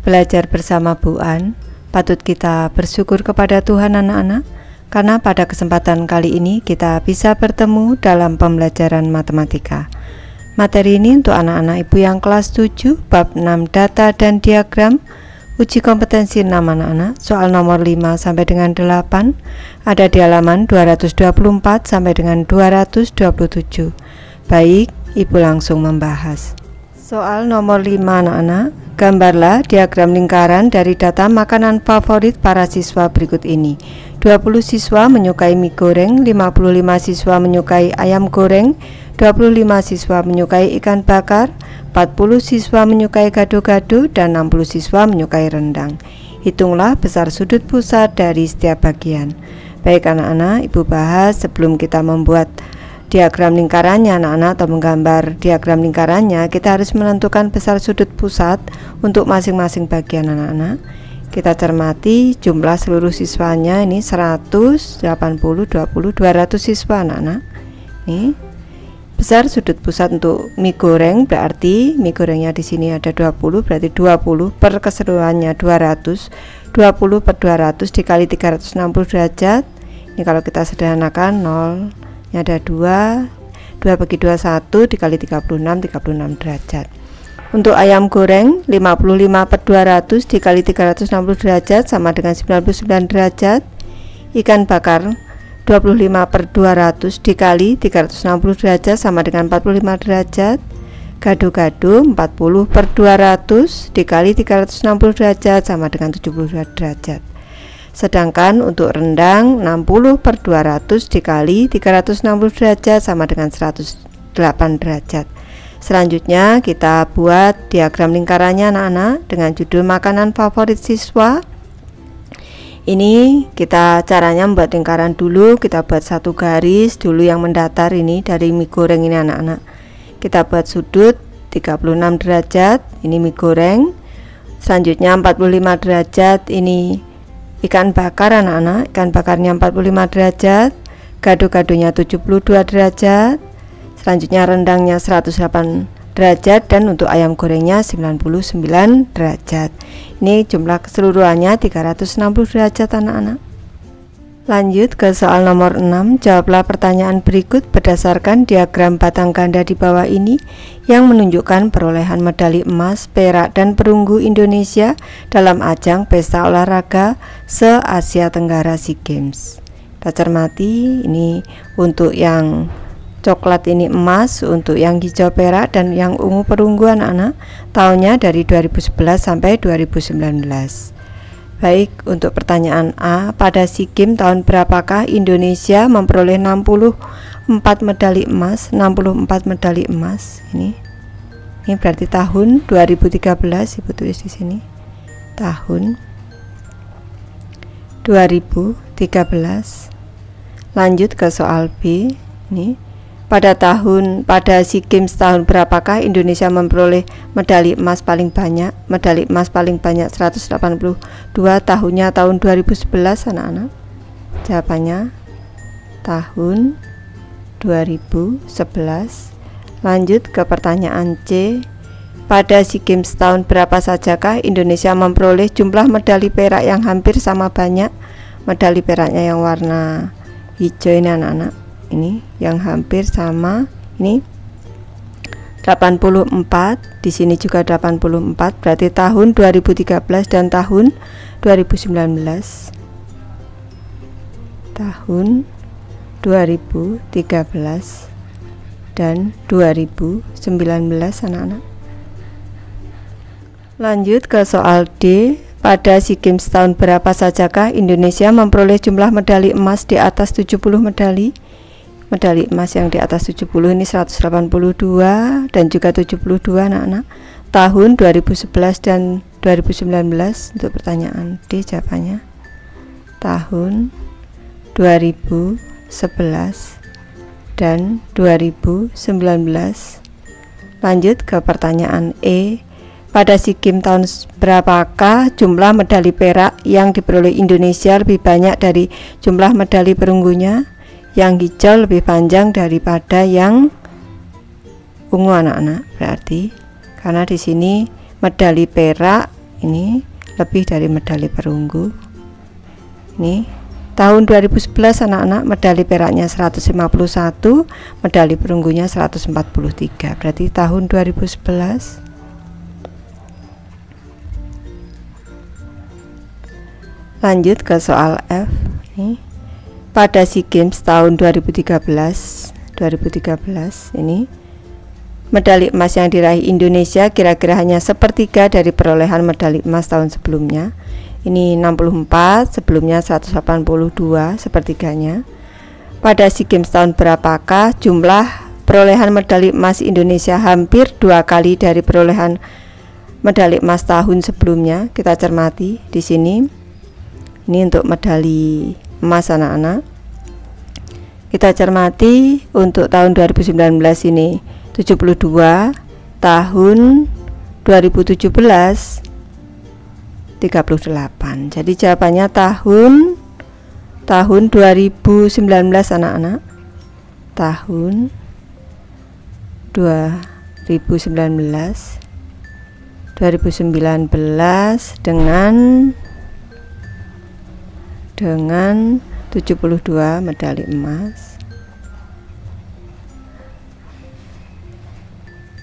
Belajar bersama Bu An, patut kita bersyukur kepada Tuhan anak-anak, karena pada kesempatan kali ini kita bisa bertemu dalam pembelajaran matematika. Materi ini untuk anak-anak ibu yang kelas 7, bab 6 data dan diagram, uji kompetensi 6 anak-anak, soal nomor 5 sampai dengan 8, ada di halaman 224 sampai dengan 227. Baik, ibu langsung membahas. Soal nomor 5 anak-anak, gambarlah diagram lingkaran dari data makanan favorit para siswa berikut ini. 20 siswa menyukai mie goreng, 55 siswa menyukai ayam goreng, 25 siswa menyukai ikan bakar, 40 siswa menyukai gado-gado, dan 60 siswa menyukai rendang. Hitunglah besar sudut pusat dari setiap bagian. Baik anak-anak, ibu bahas sebelum kita membuat diagram lingkarannya anak-anak atau menggambar diagram lingkarannya, kita harus menentukan besar sudut pusat untuk masing-masing bagian anak-anak. Kita cermati jumlah seluruh siswanya ini 100, 80, 20, 200 siswa anak-anak. Nih, besar sudut pusat untuk mie goreng berarti mie gorengnya di sini ada 20, berarti 20 per keseluruhannya 200. 20 per 200 dikali 360 derajat. Ini kalau kita sederhanakan 0. Ini ada 2 bagi 2 1 dikali 36 derajat. Untuk ayam goreng 55 per 200 dikali 360 derajat sama dengan 99 derajat. Ikan bakar 25 per 200 dikali 360 derajat sama dengan 45 derajat. Gado-gado 40 per 200 dikali 360 derajat sama dengan 72 derajat. Sedangkan untuk rendang 60 per 200 dikali 360 derajat sama dengan 108 derajat. Selanjutnya kita buat diagram lingkarannya anak-anak dengan judul makanan favorit siswa. Ini kita caranya membuat lingkaran dulu. Kita buat satu garis dulu yang mendatar ini dari mie goreng ini anak-anak. Kita buat sudut 36 derajat, ini mie goreng. Selanjutnya 45 derajat, ini ikan bakar anak-anak, ikan bakarnya 45 derajat, gado-gadonya 72 derajat, selanjutnya rendangnya 108 derajat, dan untuk ayam gorengnya 99 derajat. Ini jumlah keseluruhannya 360 derajat anak-anak. Lanjut ke soal nomor 6, jawablah pertanyaan berikut berdasarkan diagram batang ganda di bawah ini yang menunjukkan perolehan medali emas, perak, dan perunggu Indonesia dalam ajang pesta olahraga se-Asia Tenggara SEA Games. Kita cermati, ini untuk yang coklat ini emas, untuk yang hijau perak, dan yang ungu perunggu anak-anak. Tahunnya dari 2011 sampai 2019. Baik, untuk pertanyaan A, pada SEA Games tahun berapakah Indonesia memperoleh 64 medali emas? 64 medali emas. Ini berarti tahun 2013, Ibu tulis di sini. Tahun 2013. Lanjut ke soal B. Ini pada SEA Games tahun berapakah Indonesia memperoleh medali emas paling banyak? Medali emas paling banyak 182, tahunnya tahun 2011 anak-anak. Jawabannya tahun 2011. Lanjut ke pertanyaan C. Pada SEA Games tahun berapa sajakah Indonesia memperoleh jumlah medali perak yang hampir sama banyak? Medali peraknya yang warna hijau ini anak-anak. Ini yang hampir sama, ini 84, di sini juga 84, berarti tahun 2013 dan tahun 2019. Tahun 2013 dan 2019 anak-anak. Lanjut ke soal D. Pada SEA Games tahun berapa sajakah Indonesia memperoleh jumlah medali emas di atas 70 medali? Medali emas yang di atas 70 ini 182 dan juga 72 anak-anak. Tahun 2011 dan 2019. Untuk pertanyaan D jawabannya tahun 2011 dan 2019. Lanjut ke pertanyaan E. Pada SEA Games tahun berapakah jumlah medali perak yang diperoleh Indonesia lebih banyak dari jumlah medali perunggunya? Yang hijau lebih panjang daripada yang ungu anak-anak. Berarti karena di sini medali perak ini lebih dari medali perunggu. Ini tahun 2011 anak-anak medali peraknya 151, medali perunggunya 143. Berarti tahun 2011. Lanjut ke soal F. Nih, pada SEA Games tahun 2013 ini medali emas yang diraih Indonesia kira-kira hanya sepertiga dari perolehan medali emas tahun sebelumnya. Ini 64, sebelumnya 182 sepertiganya. Pada SEA Games tahun berapakah jumlah perolehan medali emas Indonesia hampir 2 kali dari perolehan medali emas tahun sebelumnya? Kita cermati di sini. Ini untuk medali emas anak-anak. Kita cermati untuk tahun 2019 ini 72, tahun 2017 38. Jadi jawabannya tahun 2019 anak-anak. Tahun 2019 dengan 72 medali emas.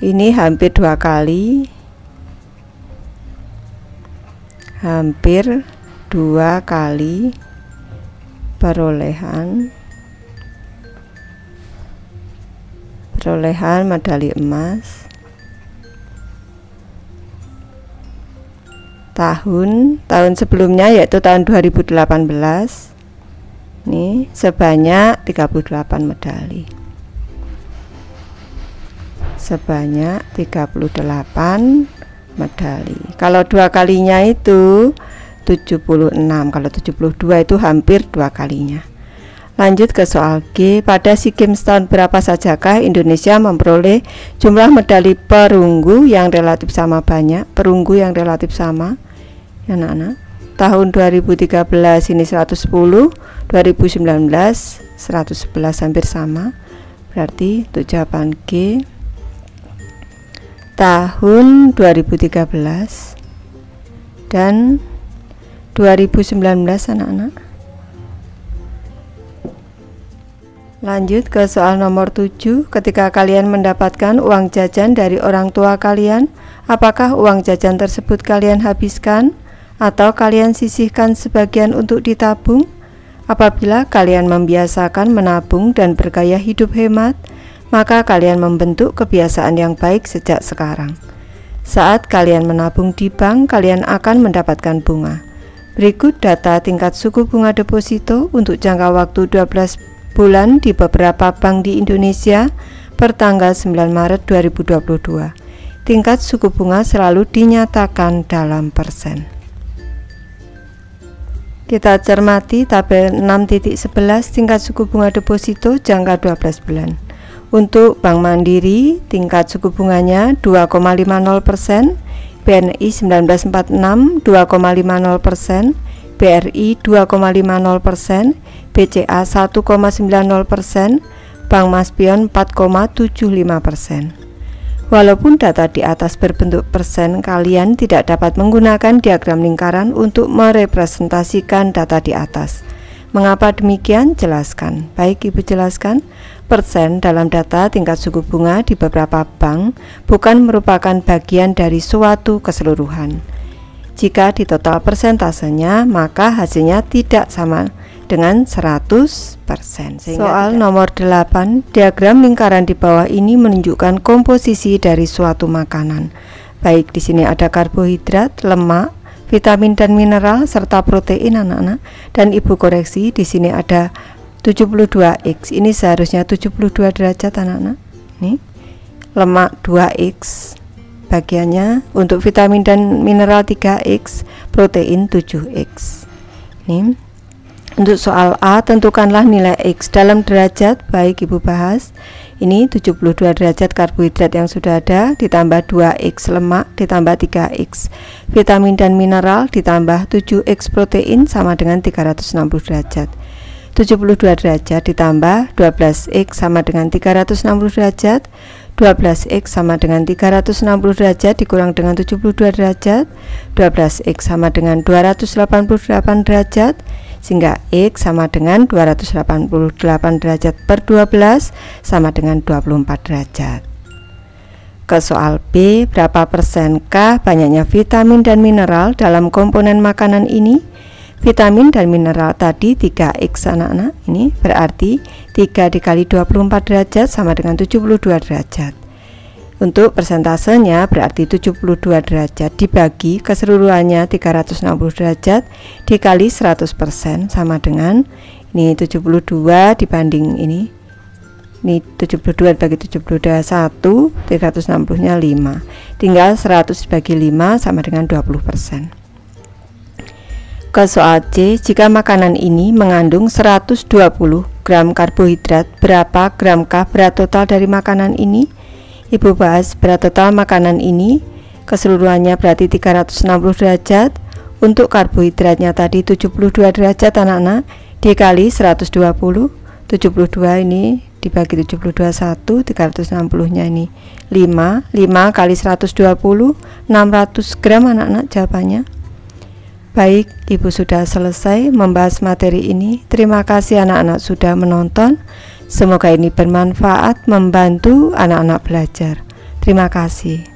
Ini hampir 2 kali. Hampir 2 kali perolehan medali emas tahun sebelumnya, yaitu tahun 2018. Ini sebanyak 38 medali. Sebanyak 38 medali. Kalau 2 kalinya itu 76, kalau 72 itu hampir 2 kalinya. Lanjut ke soal G. Pada SEA Games tahun berapa sajakah Indonesia memperoleh jumlah medali perunggu yang relatif sama banyak? Perunggu yang relatif sama ya anak-anak. Tahun 2013 ini 110, 2019 111, hampir sama. Berarti untuk jawaban G tahun 2013 dan 2019 anak-anak. Lanjut ke soal nomor 7. Ketika kalian mendapatkan uang jajan dari orang tua kalian, apakah uang jajan tersebut kalian habiskan atau kalian sisihkan sebagian untuk ditabung? Apabila kalian membiasakan menabung dan bergaya hidup hemat, maka kalian membentuk kebiasaan yang baik sejak sekarang. Saat kalian menabung di bank, kalian akan mendapatkan bunga. Berikut data tingkat suku bunga deposito untuk jangka waktu 12 bulan di beberapa bank di Indonesia per tanggal 9 Maret 2022. Tingkat suku bunga selalu dinyatakan dalam persen. Kita cermati tabel 6.11 tingkat suku bunga deposito jangka 12 bulan. Untuk Bank Mandiri, tingkat suku bunganya 2,50%, BNI 1946 2,50%, BRI 2,50%, BCA 1,90%, Bank Maspion 4,75%. Walaupun data di atas berbentuk persen, kalian tidak dapat menggunakan diagram lingkaran untuk merepresentasikan data di atas. Mengapa demikian? Jelaskan. Baik, Ibu jelaskan. Persen dalam data tingkat suku bunga di beberapa bank bukan merupakan bagian dari suatu keseluruhan. Jika di total persentasenya, maka hasilnya tidak sama dengan 100%. Soal nomor 8, diagram lingkaran di bawah ini menunjukkan komposisi dari suatu makanan. Baik, di sini ada karbohidrat, lemak, vitamin dan mineral serta protein anak-anak. Dan Ibu koreksi, di sini ada 72X. Ini seharusnya 72 derajat anak-anak. Nih, lemak 2X. Bagiannya untuk vitamin dan mineral 3X, protein 7X. Ini untuk soal A, tentukanlah nilai X dalam derajat. Baik, Ibu bahas. Ini 72 derajat karbohidrat yang sudah ada, ditambah 2X lemak, ditambah 3X vitamin dan mineral, ditambah 7X protein, sama dengan 360 derajat. 72 derajat ditambah 12X sama dengan 360 derajat. 12x sama dengan 360 derajat dikurang dengan 72 derajat. 12x sama dengan 288 derajat, sehingga x sama dengan 288 derajat per 12 sama dengan 24 derajat. Ke soal B, berapa persenkah banyaknya vitamin dan mineral dalam komponen makanan ini? Vitamin dan mineral tadi 3x anak-anak, ini berarti 3 dikali 24 derajat sama dengan 72 derajat. Untuk persentasenya berarti 72 derajat dibagi keseluruhannya 360 derajat dikali 100% sama dengan ini 72 dibanding ini 72 dibagi 72 1, 360 nya 5, tinggal 100 dibagi 5 sama dengan 20%. Ke soal C, jika makanan ini mengandung 120 gram karbohidrat, berapa gramkah berat total dari makanan ini? Ibu bahas berat total makanan ini keseluruhannya berarti 360 derajat. Untuk karbohidratnya tadi 72 derajat anak-anak, dikali 120, 72 ini dibagi 72 1, 360 nya ini 5 kali 120, 600 gram anak-anak jawabannya. Baik, Ibu sudah selesai membahas materi ini. Terima kasih anak-anak sudah menonton. Semoga ini bermanfaat, membantu anak-anak belajar. Terima kasih.